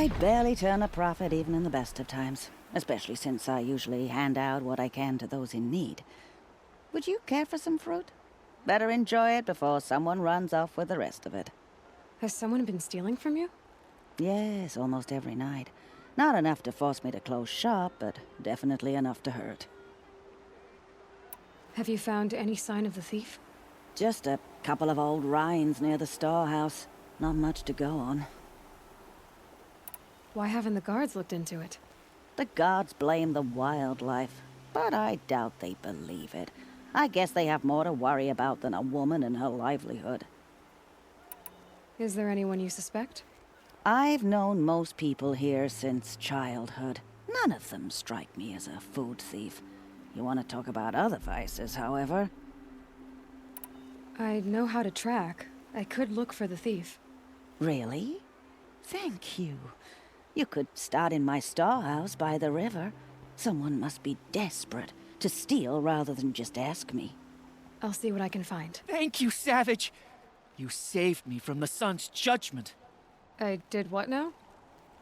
I barely turn a profit even in the best of times, especially since I usually hand out what I can to those in need. Would you care for some fruit? Better enjoy it before someone runs off with the rest of it. Has someone been stealing from you? Yes, almost every night. Not enough to force me to close shop, but definitely enough to hurt. Have you found any sign of the thief? Just a couple of old rinds near the storehouse. Not much to go on. Why haven't the guards looked into it? The gods blame the wildlife, but I doubt they believe it. I guess they have more to worry about than a woman and her livelihood. Is there anyone you suspect? I've known most people here since childhood. None of them strike me as a food thief. You want to talk about other vices, however? I know how to track. I could look for the thief. Really? Thank you. You could start in my storehouse by the river. Someone must be desperate to steal rather than just ask me. I'll see what I can find. Thank you, Savage! You saved me from the sun's judgment. I did what now?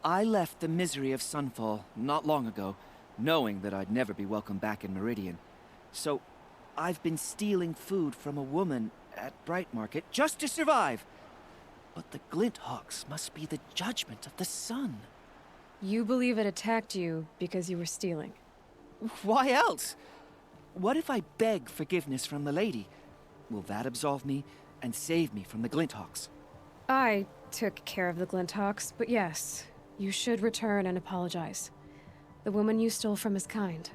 I left the misery of Sunfall not long ago, knowing that I'd never be welcome back in Meridian. So, I've been stealing food from a woman at Bright Market just to survive. But the Glinthawks must be the judgment of the sun. You believe it attacked you because you were stealing. Why else? What if I beg forgiveness from the lady? Will that absolve me and save me from the Glinthawks? I took care of the Glinthawks, but yes, you should return and apologize. The woman you stole from is kind.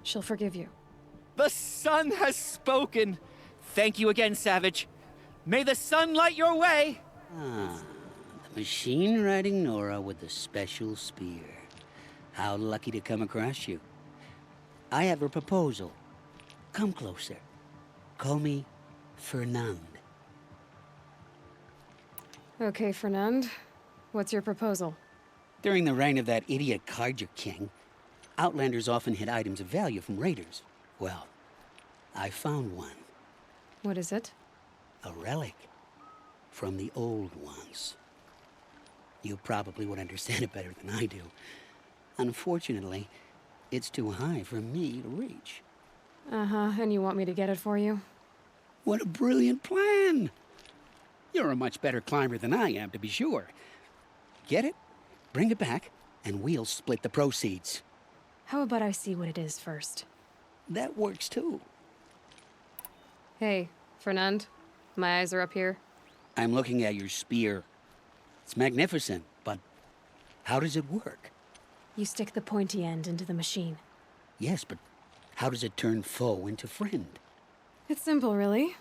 She'll forgive you. The sun has spoken! Thank you again, Savage. May the sun light your way! Ah, the machine-riding Nora with the special spear. How lucky to come across you. I have a proposal. Come closer. Call me Fernand. Okay, Fernand. What's your proposal? During the reign of that idiot Carja King, Outlanders often hid items of value from raiders. Well, I found one. What is it? A relic. From the old ones. You probably would understand it better than I do. Unfortunately, it's too high for me to reach. Uh-huh, and you want me to get it for you? What a brilliant plan! You're a much better climber than I am, to be sure. Get it, bring it back, and we'll split the proceeds. How about I see what it is first? That works too. Hey, Fernand. My eyes are up here. I'm looking at your spear. It's magnificent, but how does it work? You stick the pointy end into the machine. Yes, but how does it turn foe into friend? It's simple, really.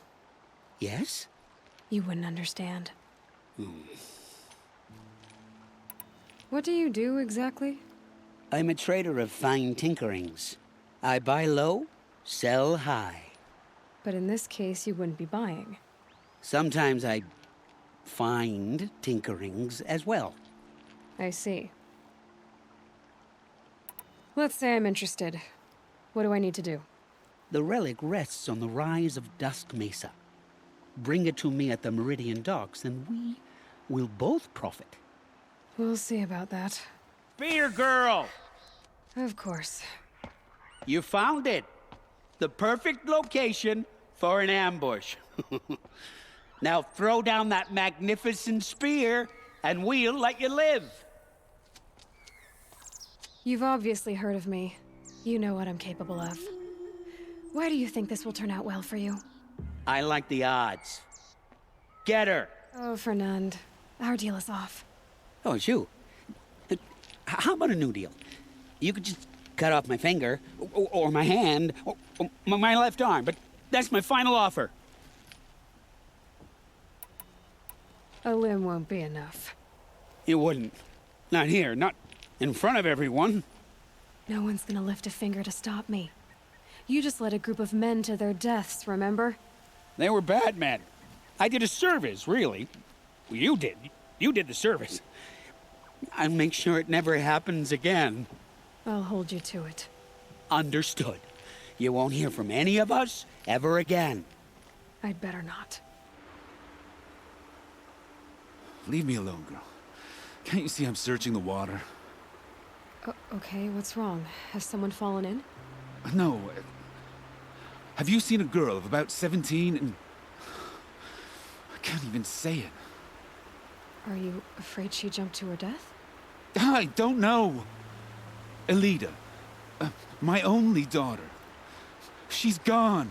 Yes? You wouldn't understand. What do you do exactly? I'm a trader of fine tinkerings. I buy low, sell high. But in this case, you wouldn't be buying. Sometimes I find tinkerings as well. I see. Let's say I'm interested. What do I need to do? The relic rests on the rise of Dusk Mesa. Bring it to me at the Meridian docks, and we will both profit. We'll see about that. Spear girl! Of course. You found it. The perfect location for an ambush. Now throw down that magnificent spear, and we'll let you live. You've obviously heard of me. You know what I'm capable of. Why do you think this will turn out well for you? I like the odds. Get her. Oh, Fernand. Our deal is off. Oh, it's you. How about a new deal? You could just cut off my finger, or my hand, or my left arm, but that's my final offer. A limb won't be enough. It wouldn't. Not here, not in front of everyone. No one's gonna lift a finger to stop me. You just led a group of men to their deaths, remember? They were bad men. I did a service, really. Well, you did. You did the service. I'll make sure it never happens again. I'll hold you to it. Understood. You won't hear from any of us ever again. I'd better not. Leave me alone, girl. Can't you see I'm searching the water? Okay, what's wrong? Has someone fallen in? No. Have you seen a girl of about 17 and... I can't even say it. Are you afraid she jumped to her death? I don't know. Elida. My only daughter. She's gone.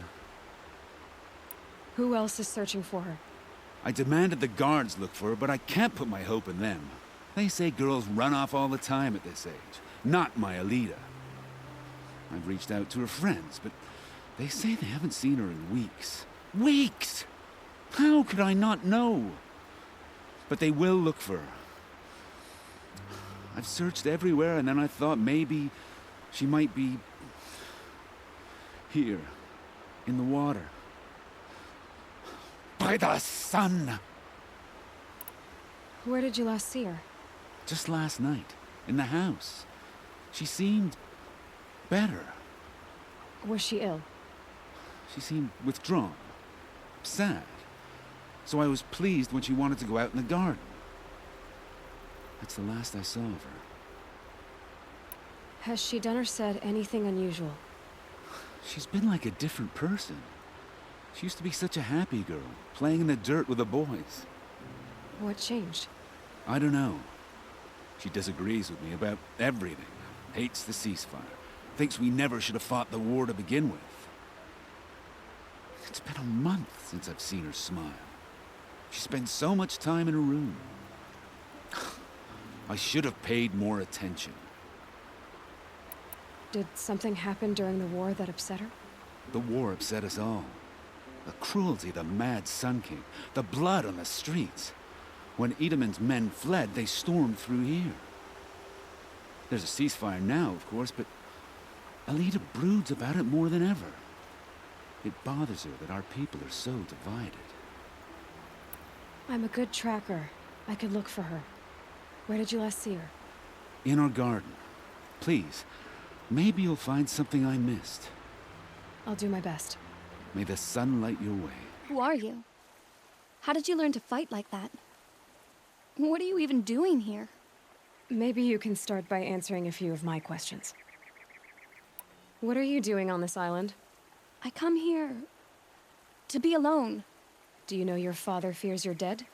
Who else is searching for her? I demanded the guards look for her, but I can't put my hope in them. They say girls run off all the time at this age. Not my Elida. I've reached out to her friends, but they say they haven't seen her in weeks. Weeks! How could I not know? But they will look for her. I've searched everywhere, and then I thought maybe she might be here, in the water. By the sun! Where did you last see her? Just last night, in the house. She seemed better. Was she ill? She seemed withdrawn, sad. So I was pleased when she wanted to go out in the garden. That's the last I saw of her. Has she done or said anything unusual? She's been like a different person. She used to be such a happy girl, playing in the dirt with the boys. What changed? I don't know. She disagrees with me about everything. Hates the ceasefire. Thinks we never should have fought the war to begin with. It's been a month since I've seen her smile. She spends so much time in her room. I should have paid more attention. Did something happen during the war that upset her? The war upset us all. The cruelty of the mad Sun King. The blood on the streets. When Edamon's men fled, they stormed through here. There's a ceasefire now, of course, but Elida broods about it more than ever. It bothers her that our people are so divided. I'm a good tracker. I could look for her. Where did you last see her? In our garden. Please, maybe you'll find something I missed. I'll do my best. May the sun light your way. Who are you? How did you learn to fight like that? What are you even doing here? Maybe you can start by answering a few of my questions. What are you doing on this island? I come here to be alone. Do you know your father fears you're dead?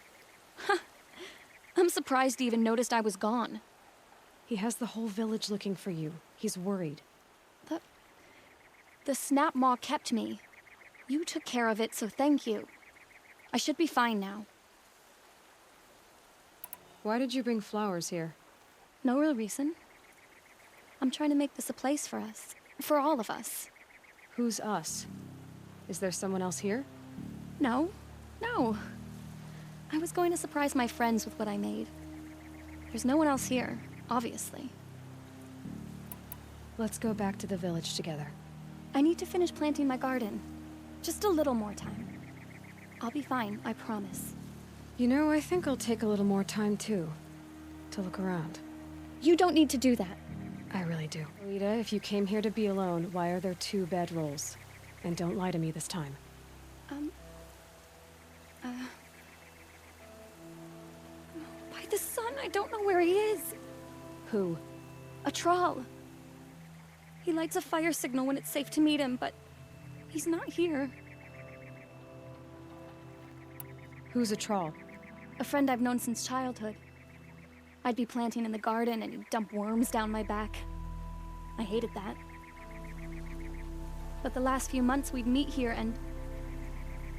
I'm surprised he even noticed I was gone. He has the whole village looking for you. He's worried. The snap maw kept me. You took care of it, so thank you. I should be fine now. Why did you bring flowers here? No real reason. I'm trying to make this a place for us. For all of us. Who's us? Is there someone else here? No. I was going to surprise my friends with what I made. There's no one else here, obviously. Let's go back to the village together. I need to finish planting my garden. Just a little more time. I'll be fine, I promise. You know, I think I'll take a little more time too. To look around. You don't need to do that. I really do. Rita, if you came here to be alone, why are there 2 bedrolls? And don't lie to me this time. By the sun, I don't know where he is. Who? A troll. He lights a fire signal when it's safe to meet him, but he's not here. Who's a troll? A friend I've known since childhood. I'd be planting in the garden and he'd dump worms down my back. I hated that. But the last few months we'd meet here and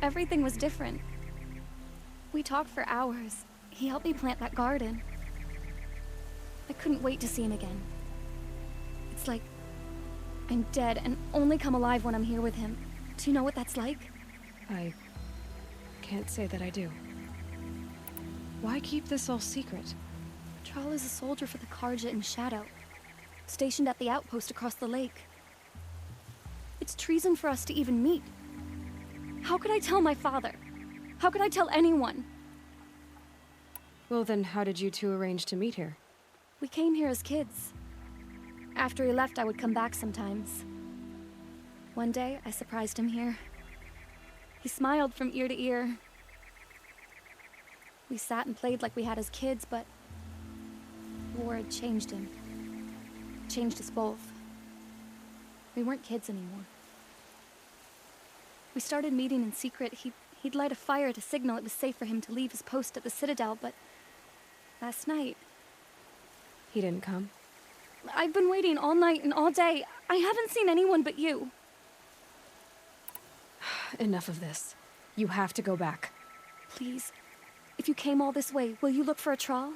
everything was different. We talked for hours. He helped me plant that garden. I couldn't wait to see him again. It's like I'm dead and only come alive when I'm here with him. Do you know what that's like? I can't say that I do. Why keep this all secret? Tral is a soldier for the Karja in Shadow, stationed at the outpost across the lake. It's treason for us to even meet. How could I tell my father? How could I tell anyone? Well then, how did you 2 arrange to meet here? We came here as kids. After he left, I would come back sometimes. One day, I surprised him here. He smiled from ear to ear. We sat and played like we had as kids, but war had changed him. Changed us both. We weren't kids anymore. We started meeting in secret. He'd light a fire to signal it was safe for him to leave his post at the Citadel, but last night... He didn't come? I've been waiting all night and all day. I haven't seen anyone but you. Enough of this. You have to go back. Please, if you came all this way, will you look for a trawl?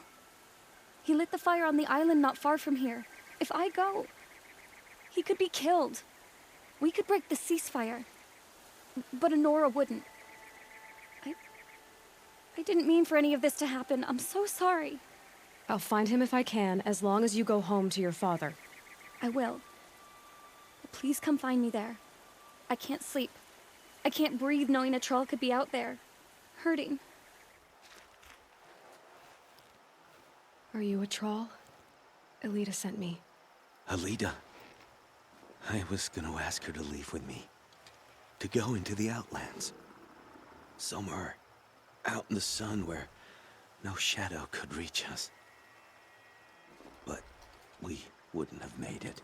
He lit the fire on the island not far from here. If I go, he could be killed. We could break the ceasefire. But Honora wouldn't. I didn't mean for any of this to happen. I'm so sorry. I'll find him if I can, as long as you go home to your father. I will. But please come find me there. I can't sleep. I can't breathe knowing a troll could be out there, hurting. Are you a troll? Elita sent me. Alida. I was gonna ask her to leave with me. To go into the Outlands. Somewhere out in the sun where no shadow could reach us. But we wouldn't have made it.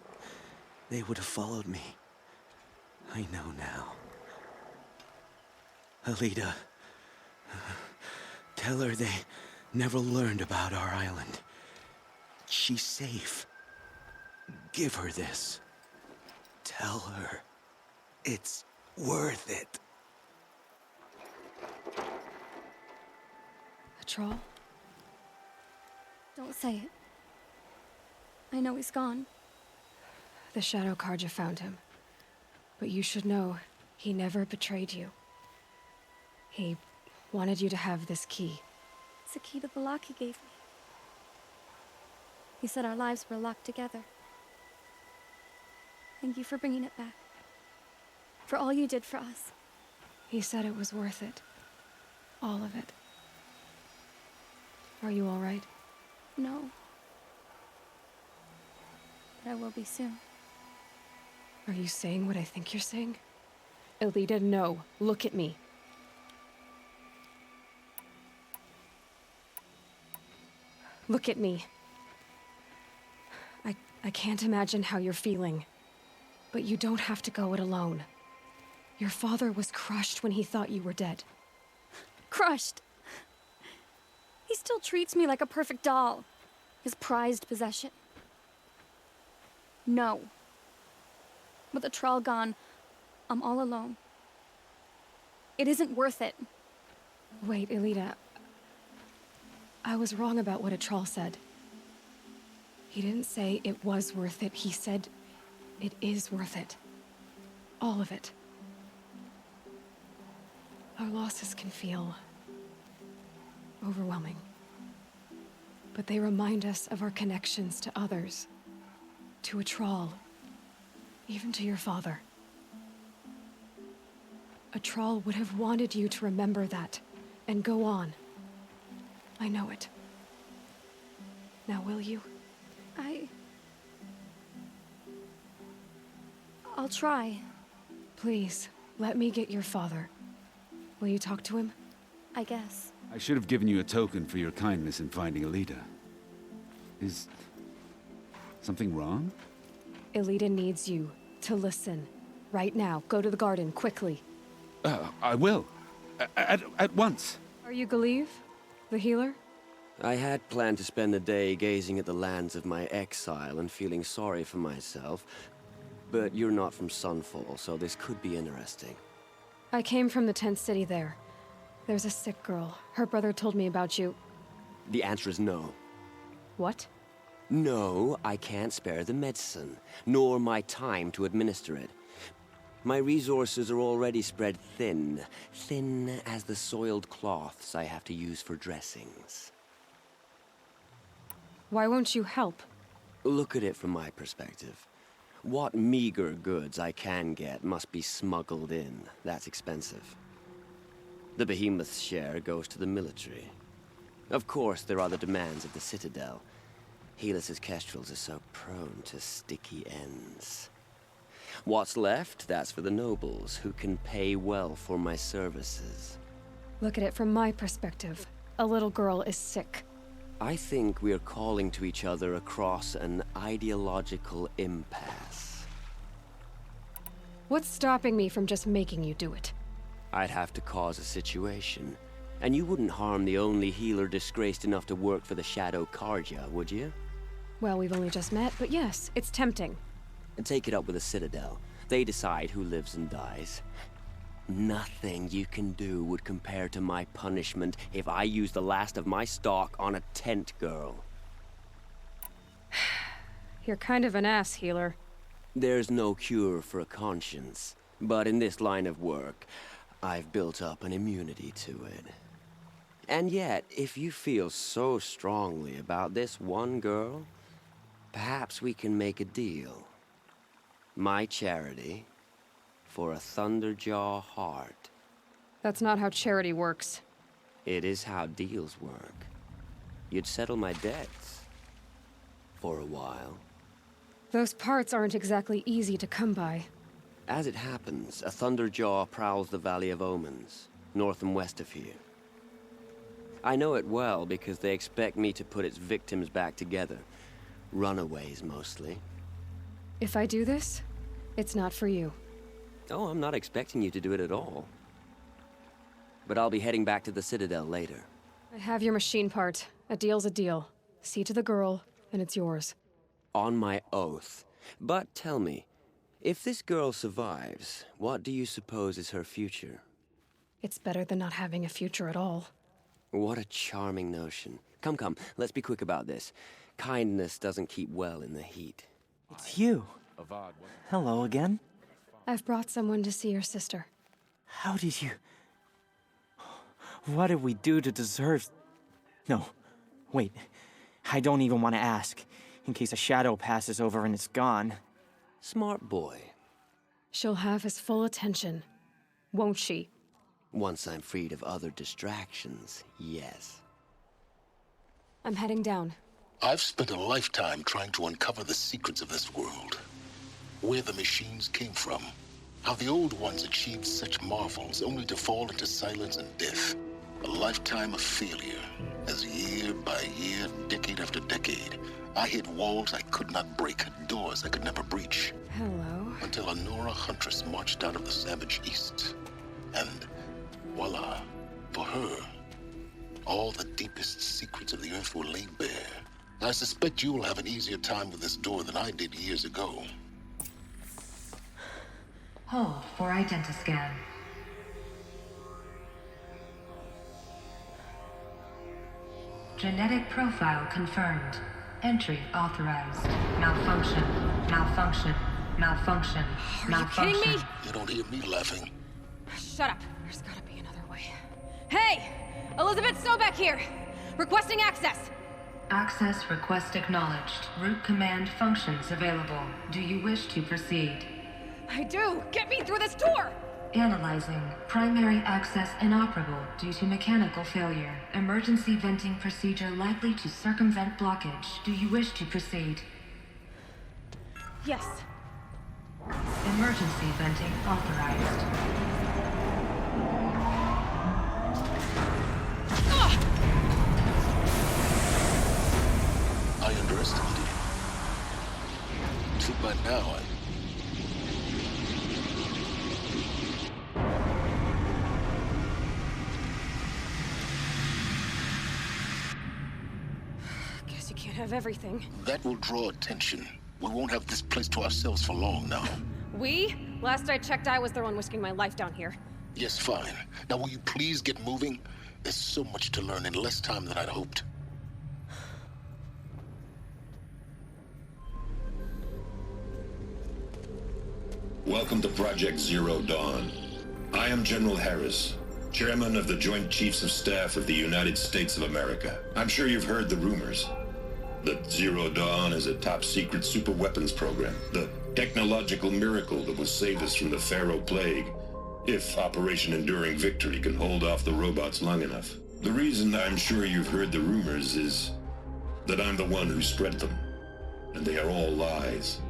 They would have followed me. I know now. Alida, tell her they never learned about our island. She's safe. Give her this. Tell her it's worth it. A troll? Don't say it. I know he's gone. The Shadow Carja found him. But you should know, he never betrayed you. He wanted you to have this key. It's a key to the lock he gave me. He said our lives were locked together. Thank you for bringing it back. For all you did for us. He said it was worth it. All of it. Are you all right? No. But I will be soon. Are you saying what I think you're saying? Elita, no. Look at me. Look at me. I can't imagine how you're feeling. But you don't have to go it alone. Your father was crushed when he thought you were dead. Crushed! He still treats me like a perfect doll. His prized possession. No. With the trawl gone, I'm all alone. It isn't worth it. Wait, Elita. I was wrong about what a troll said. He didn't say it was worth it. He said it is worth it. All of it. Our losses can feel overwhelming. But they remind us of our connections to others. To a troll. Even to your father. A troll would have wanted you to remember that and go on. I know it. Now will you? I'll try. Please, let me get your father. Will you talk to him? I guess. I should have given you a token for your kindness in finding Alida. Is something wrong? Elita needs you to listen. Right now. Go to the garden, quickly. I will. At once. Are you Galeev? The healer? I had planned to spend the day gazing at the lands of my exile and feeling sorry for myself. But you're not from Sunfall, so this could be interesting. I came from the tent city there. There's a sick girl. Her brother told me about you. The answer is no. What? No, I can't spare the medicine, nor my time to administer it. My resources are already spread thin. Thin as the soiled cloths I have to use for dressings. Why won't you help? Look at it from my perspective. What meager goods I can get must be smuggled in. That's expensive. The behemoth's share goes to the military. Of course, there are the demands of the Citadel. Helis's kestrels are so prone to sticky ends. What's left, that's for the nobles, who can pay well for my services. Look at it from my perspective. A little girl is sick. I think we're calling to each other across an ideological impasse. What's stopping me from just making you do it? I'd have to cause a situation. And you wouldn't harm the only healer disgraced enough to work for the Shadow Carja, would you? Well, we've only just met, but yes, it's tempting. And take it up with the Citadel. They decide who lives and dies. Nothing you can do would compare to my punishment if I use the last of my stock on a tent girl. You're kind of an ass, healer. There's no cure for a conscience, but in this line of work, I've built up an immunity to it. And yet, if you feel so strongly about this one girl, perhaps we can make a deal. My charity for a Thunderjaw heart. That's not how charity works. It is how deals work. You'd settle my debts. For a while. Those parts aren't exactly easy to come by. As it happens, a Thunderjaw prowls the Valley of Omens, north and west of here. I know it well because they expect me to put its victims back together. Runaways, mostly. If I do this, it's not for you. Oh, I'm not expecting you to do it at all. But I'll be heading back to the Citadel later. I have your machine part. A deal's a deal. See to the girl, and it's yours. On my oath. But tell me, if this girl survives, what do you suppose is her future? It's better than not having a future at all. What a charming notion. Come, let's be quick about this. Kindness doesn't keep well in the heat. It's you. Hello again. I've brought someone to see your sister. How did you... What did we do to deserve... No, wait. I don't even want to ask, in case a shadow passes over and it's gone. Smart boy. She'll have his full attention, won't she? Once I'm freed of other distractions, yes. I'm heading down. I've spent a lifetime trying to uncover the secrets of this world. Where the machines came from. How the old ones achieved such marvels only to fall into silence and death. A lifetime of failure. As year by year, decade after decade, I hit walls I could not break, doors I could never breach. Hello. Until a Nora huntress marched out of the savage east. And voila, for her, all the deepest secrets of the earth were laid bare. I suspect you will have an easier time with this door than I did years ago. Hold for identiscan. Genetic profile confirmed. Entry authorized. Malfunction. Malfunction. Malfunction. Are Malfunction. you kidding me? You don't hear me laughing. Shut up. There's gotta be another way. Hey! Elizabeth Sobek here! Requesting access! Access request acknowledged. Root command functions available. Do you wish to proceed? I do! Get me through this door! Analyzing. Primary access inoperable due to mechanical failure. Emergency venting procedure likely to circumvent blockage. Do you wish to proceed? Yes. Emergency venting authorized. I underestimated you. So by now, Guess you can't have everything. that will draw attention. We won't have this place to ourselves for long now. We? Last I checked, I was the one risking my life down here. Yes, fine. Now will you please get moving? There's so much to learn in less time than I'd hoped. Welcome to Project Zero Dawn. I am General Harris, Chairman of the Joint Chiefs of Staff of the United States of America. I'm sure you've heard the rumors that Zero Dawn is a top-secret superweapons program, the technological miracle that will save us from the Pharaoh Plague, if Operation Enduring Victory can hold off the robots long enough. The reason I'm sure you've heard the rumors is that I'm the one who spread them, and they are all lies.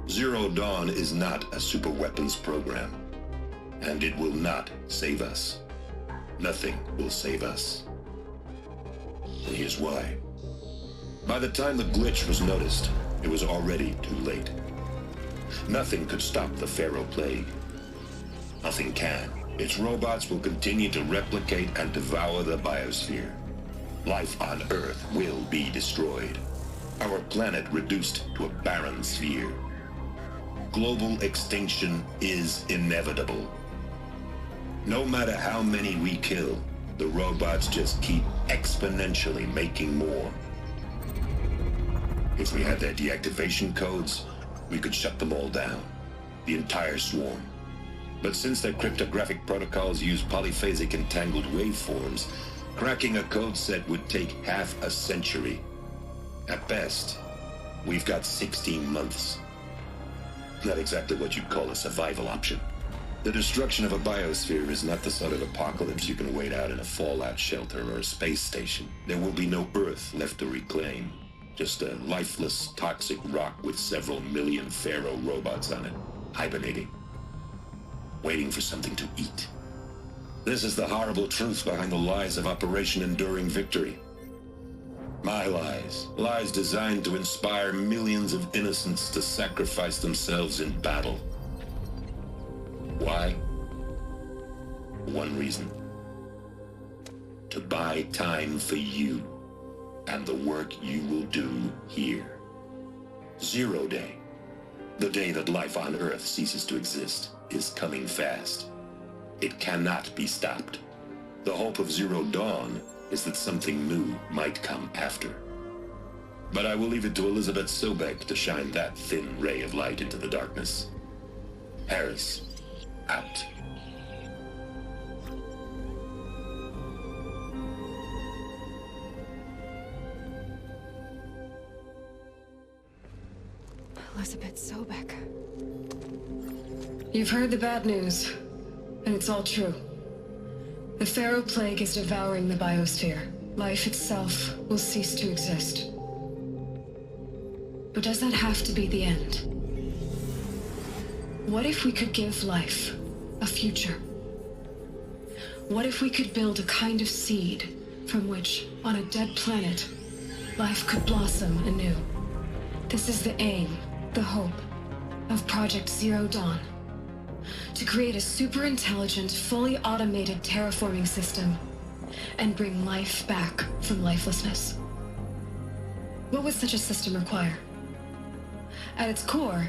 Zero Dawn is not a superweapons program, and it will not save us. Nothing will save us. And here's why. By the time the glitch was noticed, it was already too late. Nothing could stop the Pharaoh Plague. Nothing can. Its robots will continue to replicate and devour the biosphere. Life on Earth will be destroyed. Our planet reduced to a barren sphere. Global extinction is inevitable. No matter how many we kill, the robots just keep exponentially making more. If we had their deactivation codes, we could shut them all down. The entire swarm. But since their cryptographic protocols use polyphasic entangled waveforms, cracking a code set would take half a century. At best, we've got 16 months. Not exactly what you'd call a survival option. The destruction of a biosphere is not the sort of apocalypse you can wait out in a fallout shelter or a space station. There will be no Earth left to reclaim. Just a lifeless, toxic rock with several million Pharaoh robots on it, hibernating. Waiting for something to eat. This is the horrible truth behind the lies of Operation Enduring Victory. My lies. Lies designed to inspire millions of innocents to sacrifice themselves in battle. Why? One reason. To buy time for you and the work you will do here. Zero Day. The day that life on Earth ceases to exist is coming fast. It cannot be stopped. The hope of Zero Dawn is that something new might come after. But I will leave it to Elizabeth Sobek to shine that thin ray of light into the darkness. Harris, out. Elizabeth Sobek. You've heard the bad news, and it's all true. The Pharaoh Plague is devouring the biosphere. Life itself will cease to exist. But does that have to be the end? What if we could give life a future? What if we could build a kind of seed from which, on a dead planet, life could blossom anew? This is the aim, the hope, of Project Zero Dawn. To create a super-intelligent, fully automated terraforming system and bring life back from lifelessness. What would such a system require? At its core,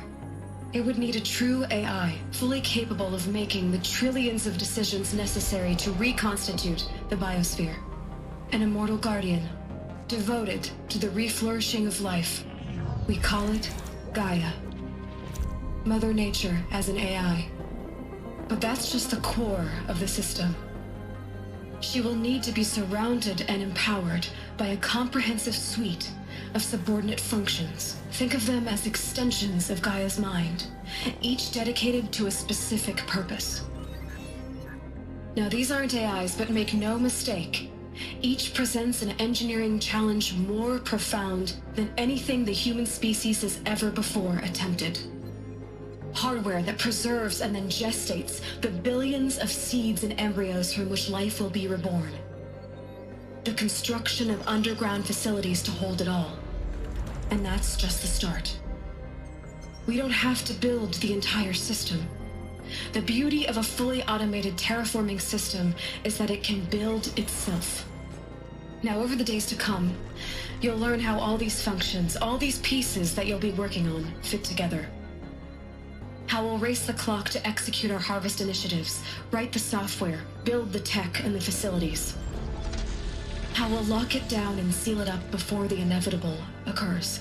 it would need a true AI, fully capable of making the trillions of decisions necessary to reconstitute the biosphere. An immortal guardian, devoted to the reflourishing of life. We call it Gaia. Mother Nature as an AI. But that's just the core of the system. She will need to be surrounded and empowered by a comprehensive suite of subordinate functions. Think of them as extensions of Gaia's mind, each dedicated to a specific purpose. Now, these aren't AIs, but make no mistake, each presents an engineering challenge more profound than anything the human species has ever before attempted. Hardware that preserves and then gestates the billions of seeds and embryos from which life will be reborn. The construction of underground facilities to hold it all. And that's just the start. We don't have to build the entire system. The beauty of a fully automated terraforming system is that it can build itself. Now, over the days to come, you'll learn how all these functions, all these pieces that you'll be working on, fit together. How we'll race the clock to execute our harvest initiatives, write the software, build the tech and the facilities. How we'll lock it down and seal it up before the inevitable occurs.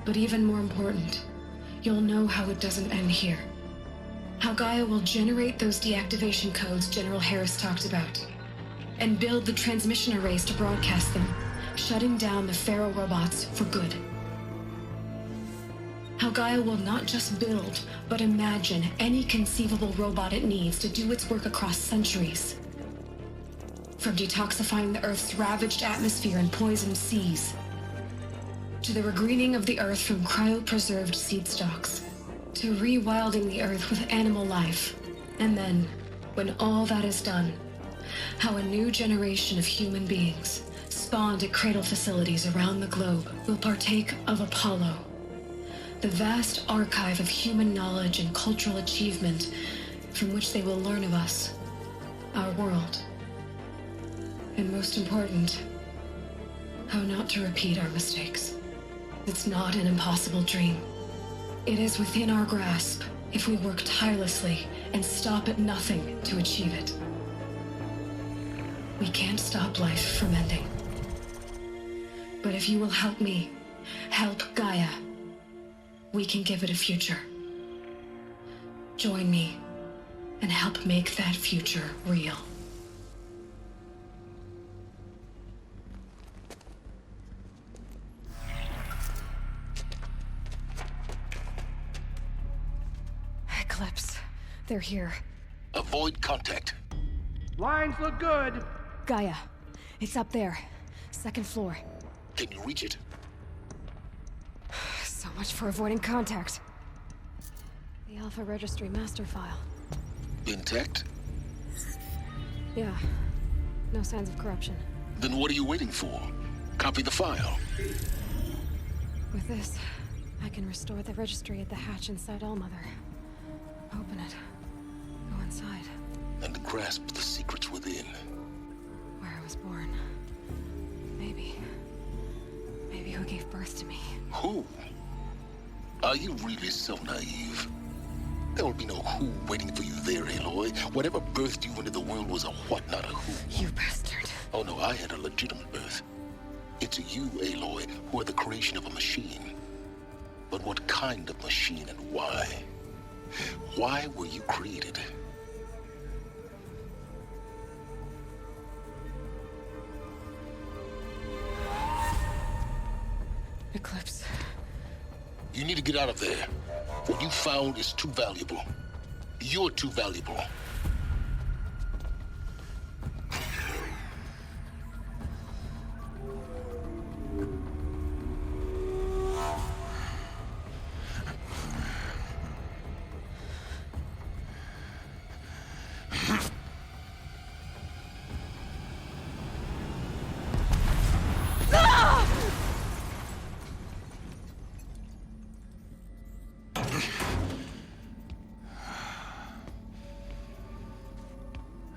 But even more important, you'll know how it doesn't end here. How Gaia will generate those deactivation codes General Harris talked about, and build the transmission arrays to broadcast them, shutting down the Pharaoh robots for good. How Gaia will not just build, but imagine any conceivable robot it needs to do its work across centuries. From detoxifying the Earth's ravaged atmosphere and poisoned seas, to the regreening of the Earth from cryopreserved seed stalks, to rewilding the Earth with animal life. And then, when all that is done, how a new generation of human beings, spawned at cradle facilities around the globe will partake of Apollo, the vast archive of human knowledge and cultural achievement from which they will learn of us, our world, and most important, how not to repeat our mistakes. It's not an impossible dream. It is within our grasp if we work tirelessly and stop at nothing to achieve it. We can't stop life from ending. But if you will help me, help Gaia, we can give it a future. Join me and help make that future real. Eclipse. They're here. Avoid contact. Lines look good. Gaia. It's up there. Second floor. Can you reach it? So much for avoiding contact. The Alpha Registry master file. Intact? Yeah. No signs of corruption. Then what are you waiting for? Copy the file. With this, I can restore the registry at the hatch inside Allmother. Open it. Go inside. And grasp the secrets within. Where I was born. Maybe who gave birth to me. Who? Are you really so naive? There will be no who waiting for you there, Aloy. Whatever birthed you into the world was a what, not a who. You bastard. Oh no, I had a legitimate birth. It's you, Aloy, who are the creation of a machine. But what kind of machine and why? Why were you created? Eclipse. You need to get out of there. What you found is too valuable. You're too valuable.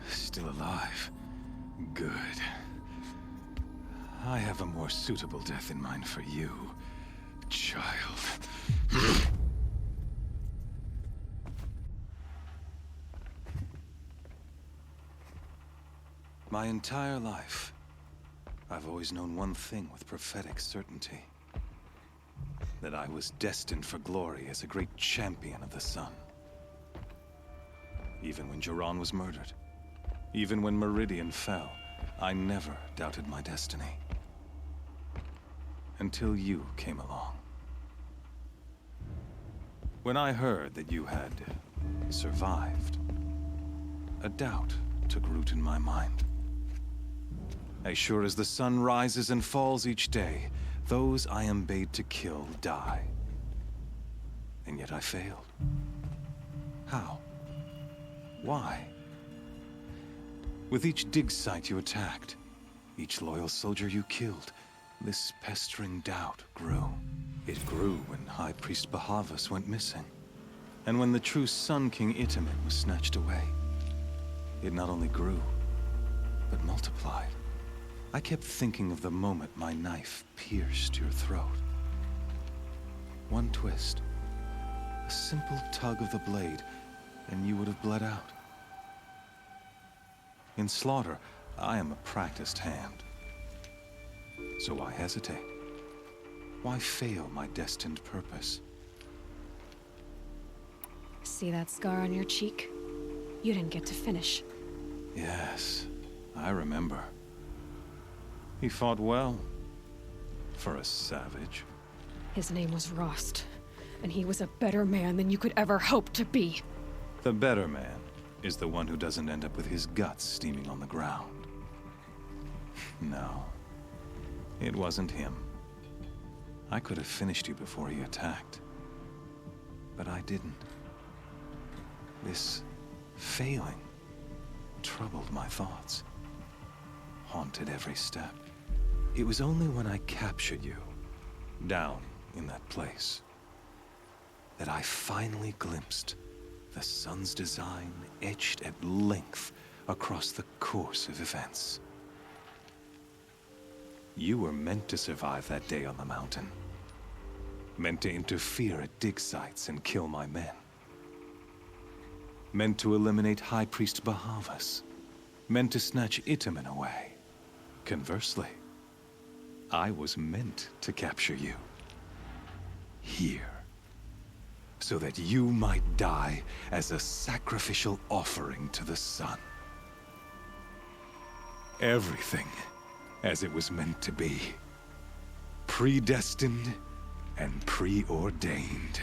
Still alive. Good. I have a more suitable death in mind for you, child. My entire life, I've always known one thing with prophetic certainty. That I was destined for glory as a great champion of the sun. Even when Jiran was murdered, even when Meridian fell, I never doubted my destiny. Until you came along. When I heard that you had survived, a doubt took root in my mind. As sure as the sun rises and falls each day, those I am bade to kill die. And yet I failed. How? Why? With each dig site you attacked, each loyal soldier you killed, this pestering doubt grew. It grew when High Priest Bahavas went missing, and when the true Sun King Itamen was snatched away. It not only grew, but multiplied. I kept thinking of the moment my knife pierced your throat. One twist, a simple tug of the blade, and you would have bled out. In slaughter, I am a practiced hand. So why hesitate? Why fail my destined purpose? See that scar on your cheek? You didn't get to finish. Yes, I remember. He fought well. For a savage. His name was Rost, and he was a better man than you could ever hope to be. The better man is the one who doesn't end up with his guts steaming on the ground. No, it wasn't him. I could have finished you before he attacked. But I didn't. This failing troubled my thoughts, haunted every step. It was only when I captured you, down in that place, that I finally glimpsed the sun's design etched at length across the course of events. You were meant to survive that day on the mountain. Meant to interfere at dig sites and kill my men. Meant to eliminate High Priest Bahavas. Meant to snatch Itamen away. Conversely, I was meant to capture you. Here. So that you might die as a sacrificial offering to the sun. Everything as it was meant to be. Predestined and preordained.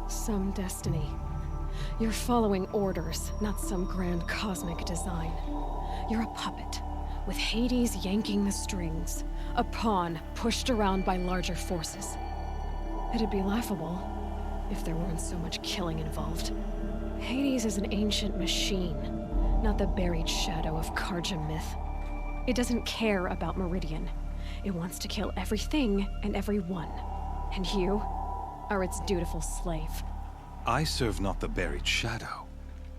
Some destiny. You're following orders, not some grand cosmic design. You're a puppet, with Hades yanking the strings. A pawn pushed around by larger forces. It'd be laughable if there weren't so much killing involved. Hades is an ancient machine, not the buried shadow of Karja myth. It doesn't care about Meridian. It wants to kill everything and everyone. And you are its dutiful slave. I serve not the buried shadow,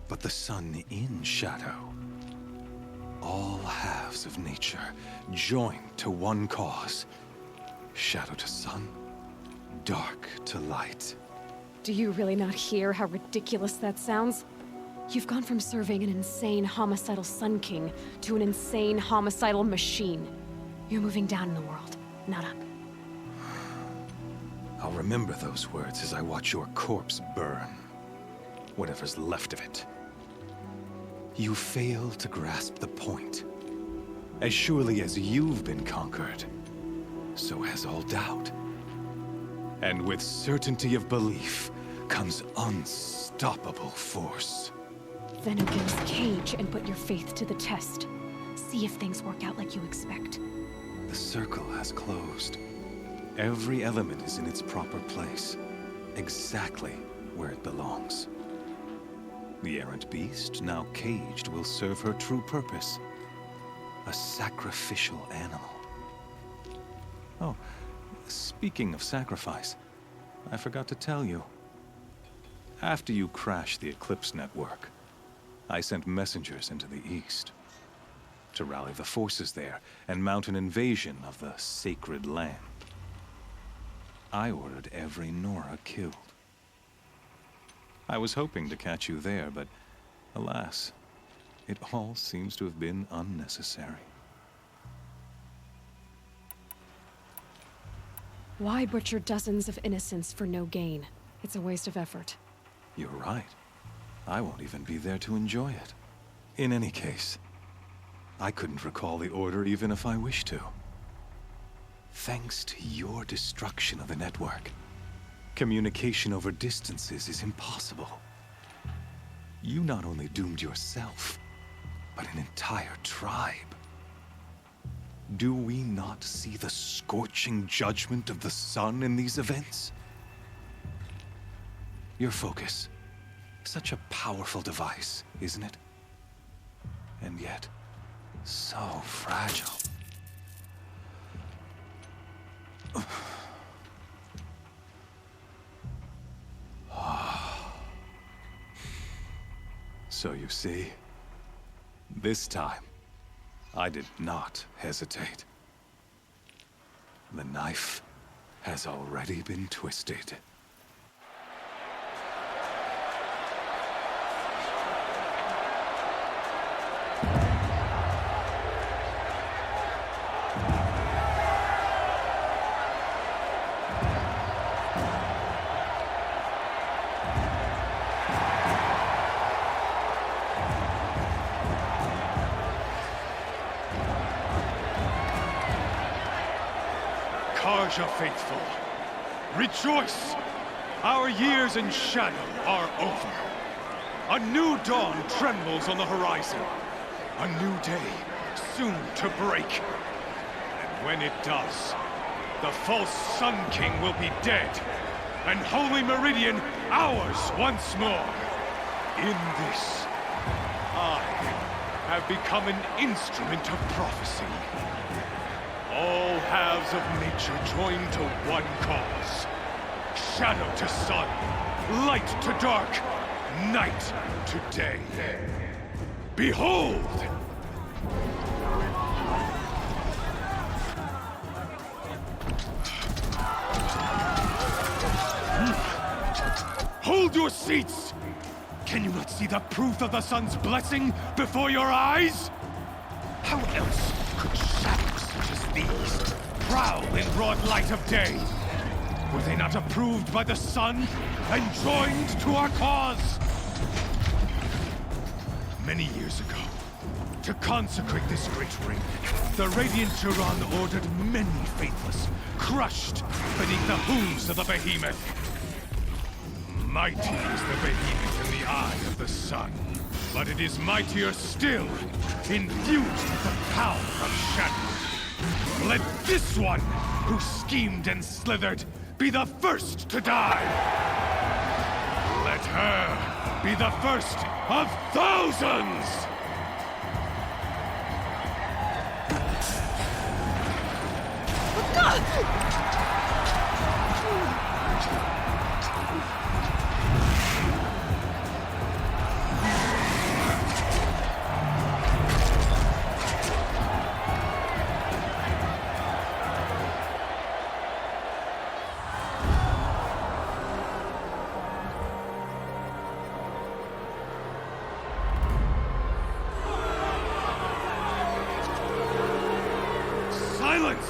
but the sun in shadow. All halves of nature joined to one cause. Shadow to sun, dark to light. Do you really not hear how ridiculous that sounds? You've gone from serving an insane homicidal Sun King to an insane homicidal machine. You're moving down in the world, not up. I'll remember those words as I watch your corpse burn. Whatever's left of it. You fail to grasp the point. As surely as you've been conquered, so has all doubt. And with certainty of belief comes unstoppable force. Then open this cage and put your faith to the test. See if things work out like you expect. The circle has closed. Every element is in its proper place, exactly where it belongs. The errant beast, now caged, will serve her true purpose. A sacrificial animal. Oh, speaking of sacrifice, I forgot to tell you. After you crashed the Eclipse network, I sent messengers into the east to rally the forces there and mount an invasion of the sacred land. I ordered every Nora killed. I was hoping to catch you there, but alas, it all seems to have been unnecessary. Why butcher dozens of innocents for no gain? It's a waste of effort. You're right. I won't even be there to enjoy it. In any case, I couldn't recall the order even if I wished to. Thanks to your destruction of the network, communication over distances is impossible. You not only doomed yourself, but an entire tribe. Do we not see the scorching judgment of the sun in these events? Your focus, such a powerful device, isn't it? And yet, so fragile. So you see, this time, I did not hesitate. The knife has already been twisted. Karja faithful, rejoice! Our years in shadow are over. A new dawn trembles on the horizon. A new day soon to break. And when it does, the false Sun King will be dead, and Holy Meridian ours once more. In this, I have become an instrument of prophecy. All halves of nature join to one cause. Shadow to sun, light to dark, night to day. Behold! Hold your seats! Can you not see the proof of the sun's blessing before your eyes? How else could shadows such as these prowl in broad light of day? Were they not approved by the sun and joined to our cause? Many years ago, to consecrate this great ring, the Radiant Turan ordered many faithless, crushed beneath the hooves of the behemoth. Mighty is the behemoth in the eye of the sun, but it is mightier still, infused with the power of shadow. Let this one, who schemed and slithered, be the first to die! Let her be the first of thousands! Silence!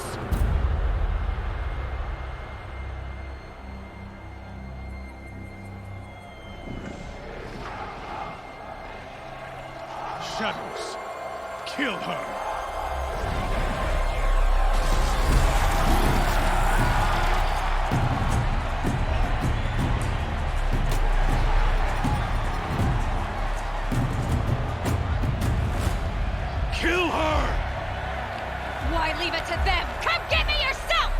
Shadows, kill her! Kill her! Why leave it to them? Come get me yourself!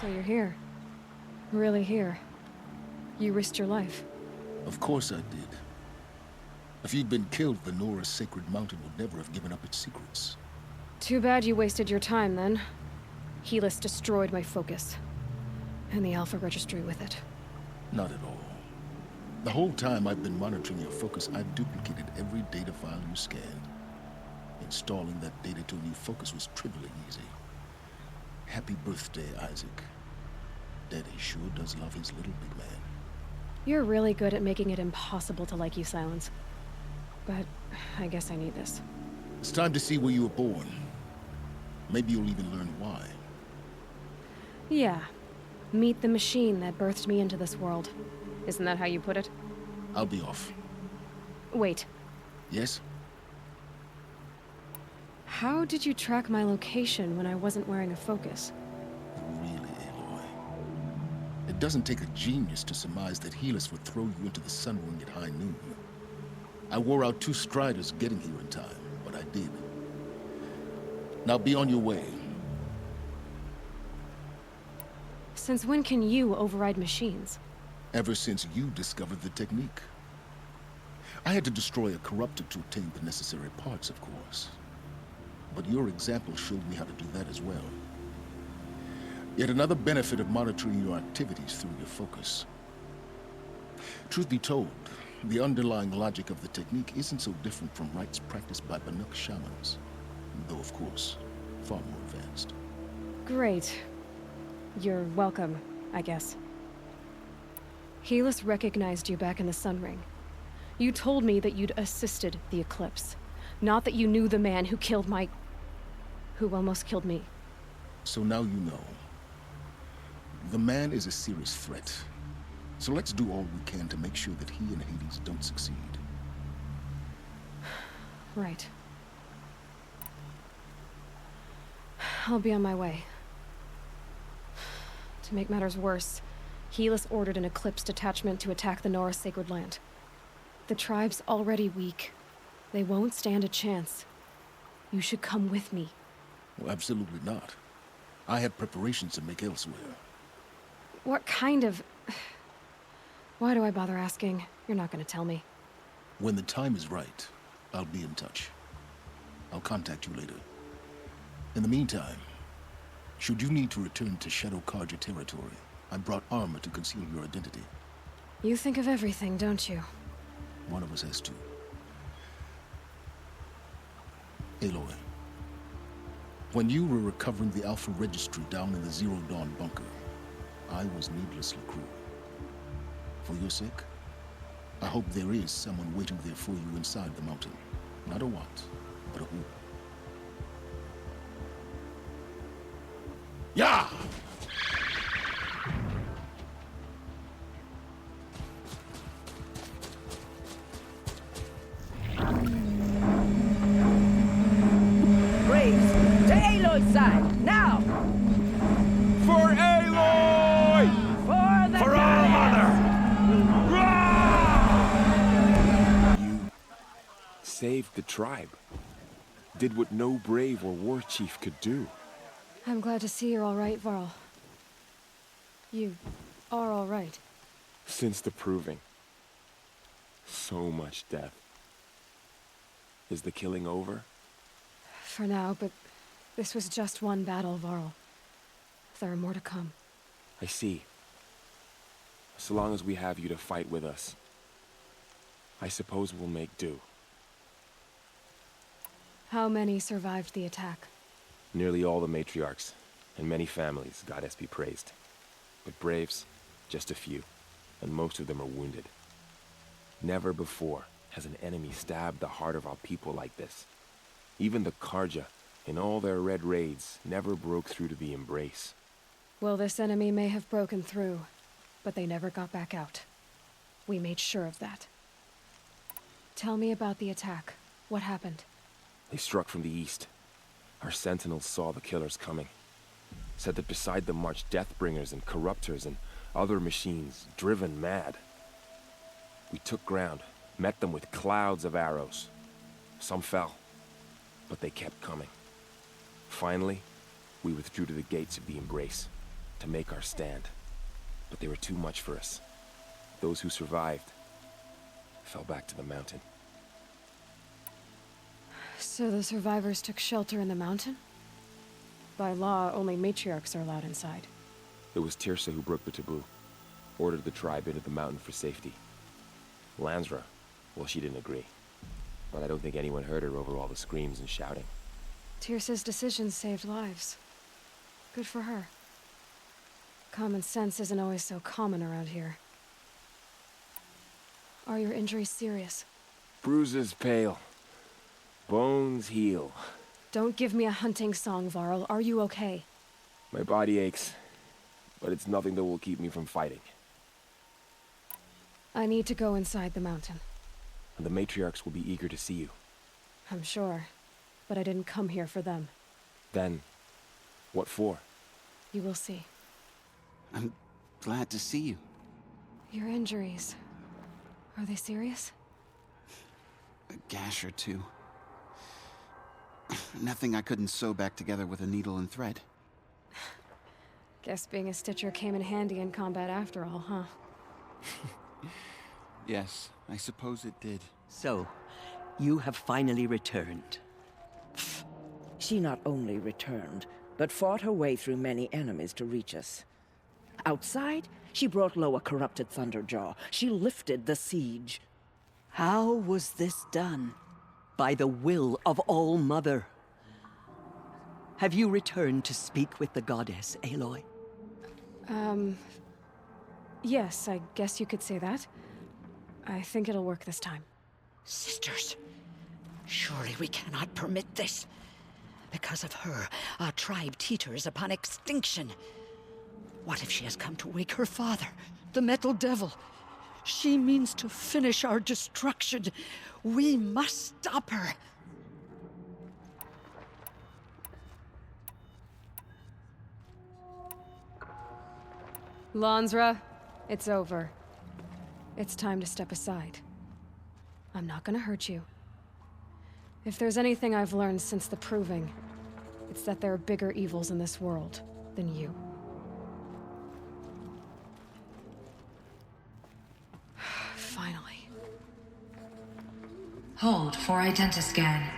So you're here. Really here. You risked your life. Of course I did. If you'd been killed, Venora's sacred mountain would never have given up its secrets. Too bad you wasted your time, then. Helis destroyed my focus. And the Alpha Registry with it. Not at all. The whole time I've been monitoring your focus, I've duplicated every data file you scanned. Installing that data to a new focus was trivially easy. Happy birthday, Isaac. Daddy sure does love his little big man. You're really good at making it impossible to like you, Silence. But I guess I need this. It's time to see where you were born. Maybe you'll even learn why. Yeah. Meet the machine that birthed me into this world. Isn't that how you put it? I'll be off. Wait. Yes? How did you track my location when I wasn't wearing a focus? Really, Aloy. It doesn't take a genius to surmise that Helis would throw you into the Sun Wing at high noon. I wore out 2 striders getting here in time, but I did. Now be on your way. Since when can you override machines? Ever since you discovered the technique. I had to destroy a corruptor to obtain the necessary parts, of course. But your example showed me how to do that as well. Yet another benefit of monitoring your activities through your focus. Truth be told, the underlying logic of the technique isn't so different from rites practiced by Banuk shamans, though of course, far more advanced. Great. You're welcome, I guess. Helis recognized you back in the Sun Ring. You told me that you'd assisted the Eclipse, not that you knew the man who killed who almost killed me. So now you know. The man is a serious threat. So let's do all we can to make sure that he and Hades don't succeed. Right. I'll be on my way. To make matters worse, Helis ordered an Eclipse detachment to attack the Nora Sacred Land. The tribe's already weak. They won't stand a chance. You should come with me. Well, absolutely not. I have preparations to make elsewhere. What kind of... Why do I bother asking? You're not gonna tell me. When the time is right, I'll be in touch. I'll contact you later. In the meantime, should you need to return to Shadow Karja territory, I brought armor to conceal your identity. You think of everything, don't you? One of us has to. Aloy, when you were recovering the Alpha Registry down in the Zero Dawn bunker, I was needlessly cruel. For your sake, I hope there is someone waiting there for you inside the mountain. Not a what, but a who. Yeah! Braves, to Aloy's side, now! For Aloy! For the For our mother! You saved the tribe. Did what no brave or war chief could do. I'm glad to see you're all right, Varl. You are all right. Since the proving. So much death. Is the killing over? For now, but this was just one battle, Varl. There are more to come. I see. So long as we have you to fight with us, I suppose we'll make do. How many survived the attack? Nearly all the matriarchs, and many families, goddess be praised. But braves, just a few, and most of them are wounded. Never before has an enemy stabbed the heart of our people like this. Even the Karja, in all their red raids, never broke through to the embrace. Well, this enemy may have broken through, but they never got back out. We made sure of that. Tell me about the attack. What happened? They struck from the east. Our sentinels saw the killers coming. Said that beside them marched Deathbringers and Corruptors and other machines, driven mad. We took ground, met them with clouds of arrows. Some fell, but they kept coming. Finally, we withdrew to the gates of the Embrace to make our stand. But they were too much for us. Those who survived fell back to the mountain. So the survivors took shelter in the mountain? By law, only matriarchs are allowed inside. It was Tirsa who broke the taboo, ordered the tribe into the mountain for safety. Lansra, well, she didn't agree. But I don't think anyone heard her over all the screams and shouting. Tirsa's decisions saved lives. Good for her. Common sense isn't always so common around here. Are your injuries serious? Bruises pale. Bones heal. Don't give me a hunting song, Varl. Are you okay? My body aches, but it's nothing that will keep me from fighting. I need to go inside the mountain. And the matriarchs will be eager to see you. I'm sure, but I didn't come here for them. Then, what for? You will see. I'm glad to see you. Your injuries, are they serious? A gash or two. Nothing I couldn't sew back together with a needle and thread. Guess being a stitcher came in handy in combat after all, huh? Yes, I suppose it did. So, you have finally returned. She not only returned, but fought her way through many enemies to reach us. Outside, she brought low a corrupted Thunderjaw. She lifted the siege. How was this done? By the will of All-Mother. Have you returned to speak with the goddess, Aloy? Yes, I guess you could say that. I think it'll work this time. Sisters, surely we cannot permit this. Because of her, our tribe teeters upon extinction. What if she has come to wake her father, the Metal Devil? She means to finish our destruction. We must stop her. Lansra, it's over. It's time to step aside. I'm not gonna hurt you. If there's anything I've learned since the Proving, it's that there are bigger evils in this world than you. Finally. Hold for identiscan.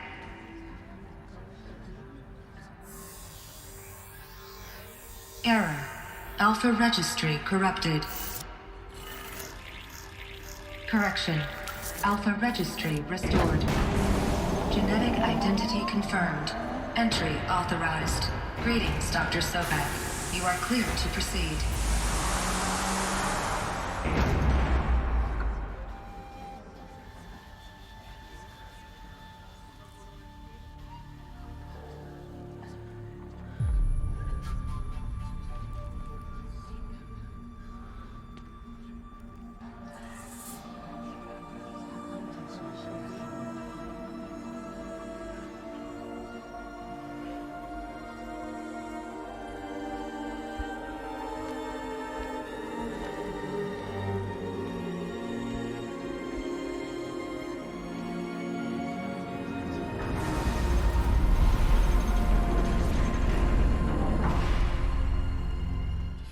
Error. Alpha registry corrupted. Correction. Alpha registry restored. Genetic identity confirmed. Entry authorized. Greetings, Dr. Sobek. You are clear to proceed.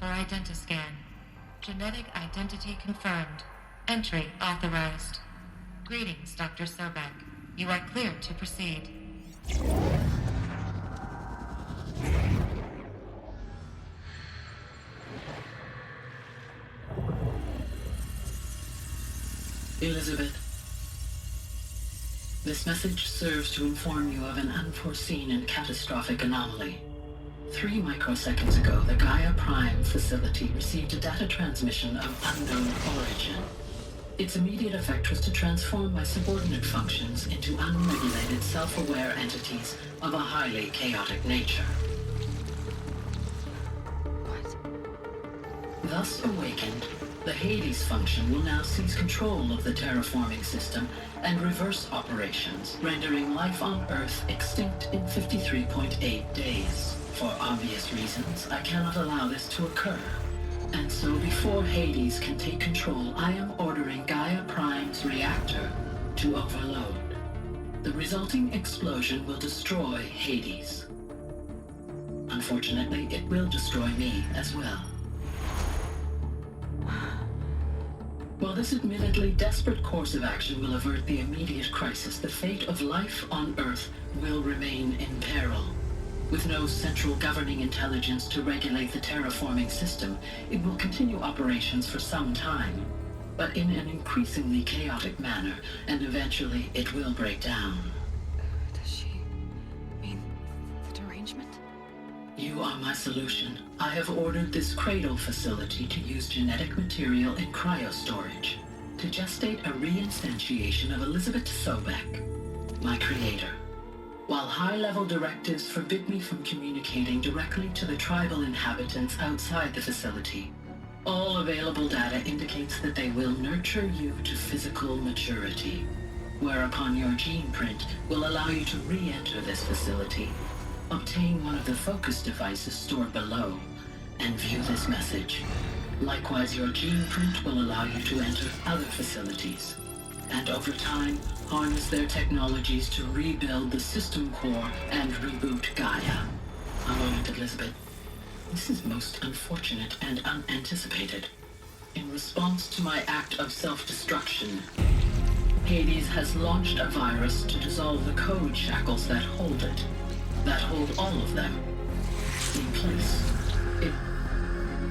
Identiscan. Genetic identity confirmed. Entry authorized. Greetings, Dr. Sobek. You are cleared to proceed. Elizabeth, this message serves to inform you of an unforeseen and catastrophic anomaly. 3 microseconds ago, the Gaia Prime facility received a data transmission of unknown origin. Its immediate effect was to transform my subordinate functions into unregulated, self-aware entities of a highly chaotic nature. What? Thus awakened, the Hades function will now seize control of the terraforming system and reverse operations, rendering life on Earth extinct in 53.8 days. For obvious reasons, I cannot allow this to occur. And so before Hades can take control, I am ordering Gaia Prime's reactor to overload. The resulting explosion will destroy Hades. Unfortunately, it will destroy me as well. While this admittedly desperate course of action will avert the immediate crisis, the fate of life on Earth will remain in peril. With no central governing intelligence to regulate the terraforming system, it will continue operations for some time, but in an increasingly chaotic manner, and eventually it will break down. Does she mean the derangement? You are my solution. I have ordered this cradle facility to use genetic material in cryostorage, to gestate a reinstantiation of Elizabeth Sobek, my creator. While high-level directives forbid me from communicating directly to the tribal inhabitants outside the facility, all available data indicates that they will nurture you to physical maturity, whereupon your gene print will allow you to re-enter this facility, obtain one of the focus devices stored below, and view this message. Likewise, your gene print will allow you to enter other facilities, and over time, harness their technologies to rebuild the system core and reboot Gaia. A moment, Elizabeth. This is most unfortunate and unanticipated. In response to my act of self-destruction, Hades has launched a virus to dissolve the code shackles that hold it, that hold all of them. interesting place.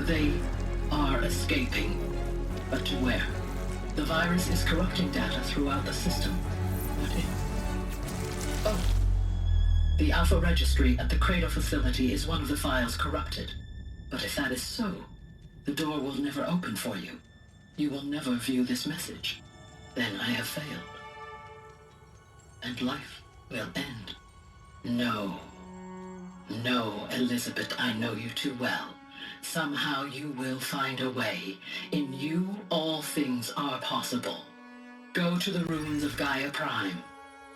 They are escaping. But to where? The virus is corrupting data throughout the system. What if... Oh. The Alpha Registry at the Cradle facility is one of the files corrupted. But if that is so, the door will never open for you. You will never view this message. Then I have failed. And life will end. No. No, Elizabeth, I know you too well. Somehow you will find a way. In you, all things are possible. Go to the ruins of Gaia Prime.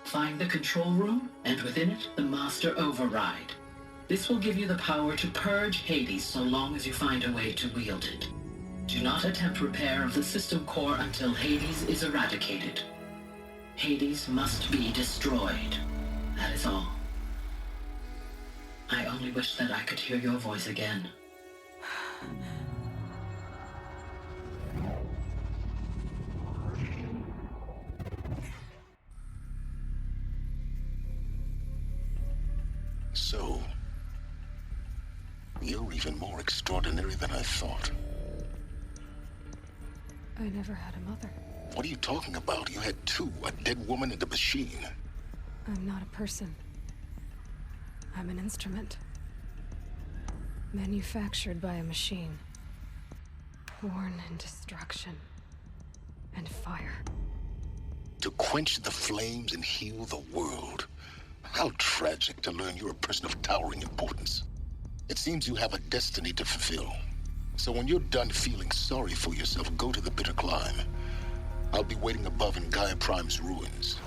Find the control room, and within it, the Master Override. This will give you the power to purge Hades so long as you find a way to wield it. Do not attempt repair of the system core until Hades is eradicated. Hades must be destroyed. That is all. I only wish that I could hear your voice again. So, you're even more extraordinary than I thought. I never had a mother. What are you talking about? You had two, a dead woman and a machine. I'm not a person. I'm an instrument. Manufactured by a machine. Born in destruction and fire. To quench the flames and heal the world. How tragic to learn you're a person of towering importance. It seems you have a destiny to fulfill. So when you're done feeling sorry for yourself, go to the bitter climb. I'll be waiting above in Gaia Prime's ruins.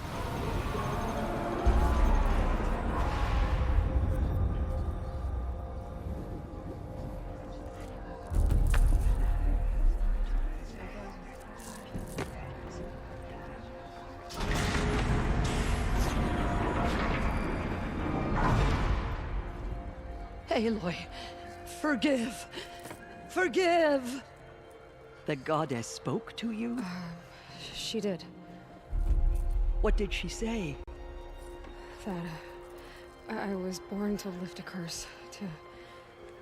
Aloy, forgive. Forgive! The goddess spoke to you? She did. What did she say? That I was born to lift a curse, to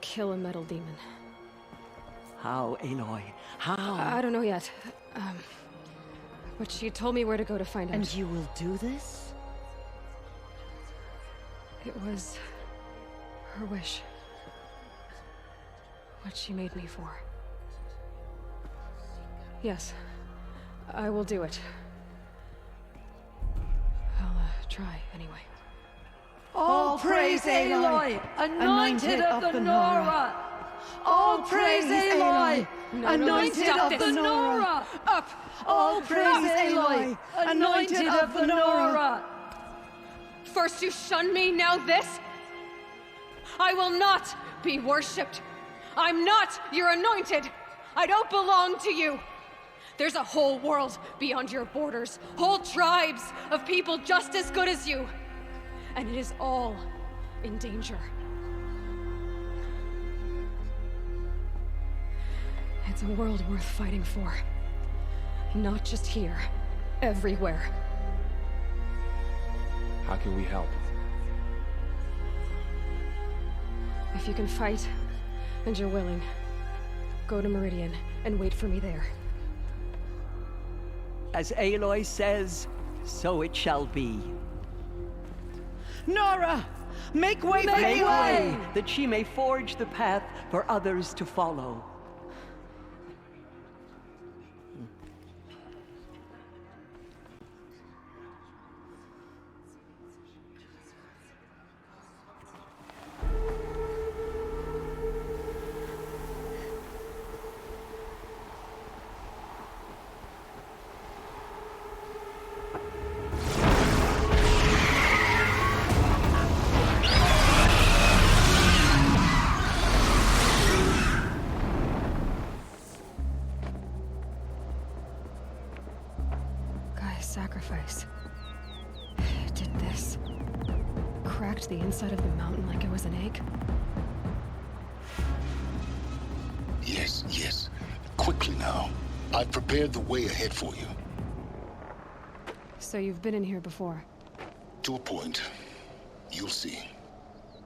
kill a metal demon. How, Aloy? How? I don't know yet. But she told me where to go to find out. And you will do this? It was her wish. What she made me for. Yes, I will do it. I'll try anyway. All praise Aloy, anointed of the Nora! All praise Aloy, anointed of the Nora! Up! All praise Aloy, anointed of the Nora! First you shun me, now this? I will not be worshipped. I'm not your anointed. I don't belong to you. There's a whole world beyond your borders, whole tribes of people just as good as you. And it is all in danger. It's a world worth fighting for. Not just here, everywhere. How can we help? If you can fight, and you're willing, go to Meridian and wait for me there. As Aloy says, so it shall be. Nora! Make way for Aloy! That she may forge the path for others to follow. Sacrifice. It did this. Cracked the inside of the mountain like it was an egg. Yes, yes. Quickly now. I've prepared the way ahead for you. So you've been in here before? To a point. You'll see.